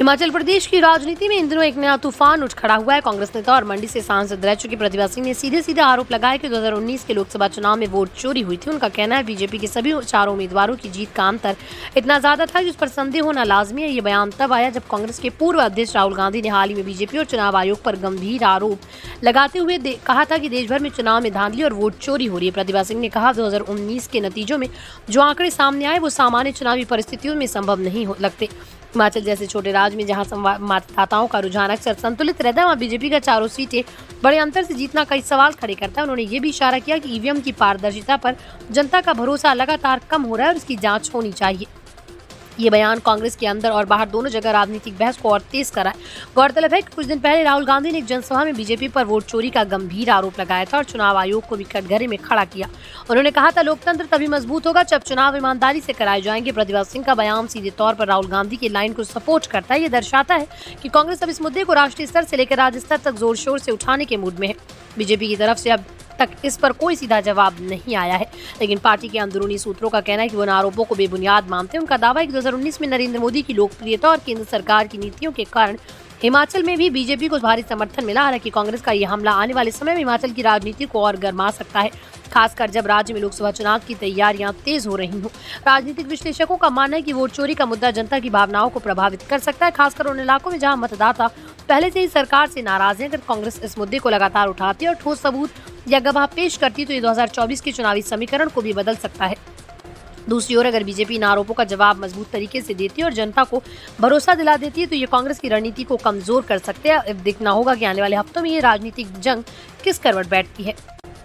हिमाचल प्रदेश की राजनीति में इन दिनों एक नया तूफान उठ खड़ा हुआ है। कांग्रेस नेता और मंडी से सांसद रह चुके प्रतिभा सिंह ने सीधे आरोप लगाया कि 2019 के लोकसभा चुनाव में वोट चोरी हुई थी। उनका कहना है बीजेपी के सभी चारों उम्मीदवारों की जीत का अंतर इतना ज्यादा था कि उस पर संदेह होना लाजमी है। ये बयान तब आया जब कांग्रेस के पूर्व अध्यक्ष राहुल गांधी ने हाल ही में बीजेपी और चुनाव आयोग पर गंभीर आरोप लगाते हुए कहा था कि देश भर में चुनाव में धांधली और वोट चोरी हो रही है। प्रतिभा सिंह ने कहा 2019 के नतीजों में जो आंकड़े सामने आए वो सामान्य चुनावी परिस्थितियों में संभव नहीं लगते। हिमाचल जैसे छोटे राज्य में जहां मतदाताओं का रुझान अक्सर संतुलित रहता है, वहां बीजेपी का चारों सीटें बड़े अंतर से जीतना कई सवाल खड़े करता है। उन्होंने ये भी इशारा किया कि ईवीएम की पारदर्शिता पर जनता का भरोसा लगातार कम हो रहा है और इसकी जांच होनी चाहिए। ये बयान कांग्रेस के अंदर और बाहर दोनों जगह राजनीतिक बहस को और तेज करा है। गौरतलब है कि कुछ दिन पहले राहुल गांधी ने एक जनसभा में बीजेपी पर वोट चोरी का गंभीर आरोप लगाया था और चुनाव आयोग को भी कटघरे में खड़ा किया। उन्होंने कहा था लोकतंत्र तभी मजबूत होगा जब चुनाव ईमानदारी से कराए जाएंगे। प्रतिभा सिंह का बयान सीधे तौर पर राहुल गांधी की लाइन को सपोर्ट करता है। ये दर्शाता है कि कांग्रेस अब इस मुद्दे को राष्ट्रीय स्तर से लेकर राज्य स्तर तक जोर शोर से उठाने के मूड में है। बीजेपी की तरफ से अब तक इस पर कोई सीधा जवाब नहीं आया है, लेकिन पार्टी के अंदरूनी सूत्रों का कहना है कि वो इन आरोपों को बेबुनियाद मानते हैं। उनका दावा है कि 2019 में नरेंद्र मोदी की लोकप्रियता और केंद्र सरकार की नीतियों के कारण हिमाचल में भी बीजेपी को भारी समर्थन मिला। हालांकि कांग्रेस का यह हमला आने वाले समय में हिमाचल की राजनीति को और गरमा सकता है, खासकर जब राज्य में लोकसभा चुनाव की तैयारियां तेज हो रही हों। राजनीतिक विश्लेषकों का मानना है कि वोट चोरी का मुद्दा जनता की भावनाओं को प्रभावित कर सकता है, खासकर उन इलाकों में जहां मतदाता पहले से ही सरकार से नाराज हैं। अगर कांग्रेस इस मुद्दे को लगातार उठाती है और ठोस सबूत या गवाह पेश करती तो ये 2024 के चुनावी समीकरण को भी बदल सकता है। दूसरी ओर अगर बीजेपी इन आरोपों का जवाब मजबूत तरीके से देती है और जनता को भरोसा दिला देती है तो ये कांग्रेस की रणनीति को कमजोर कर सकते हैं। अब देखना होगा कि आने वाले हफ्तों में ये राजनीतिक जंग किस करवट बैठती है।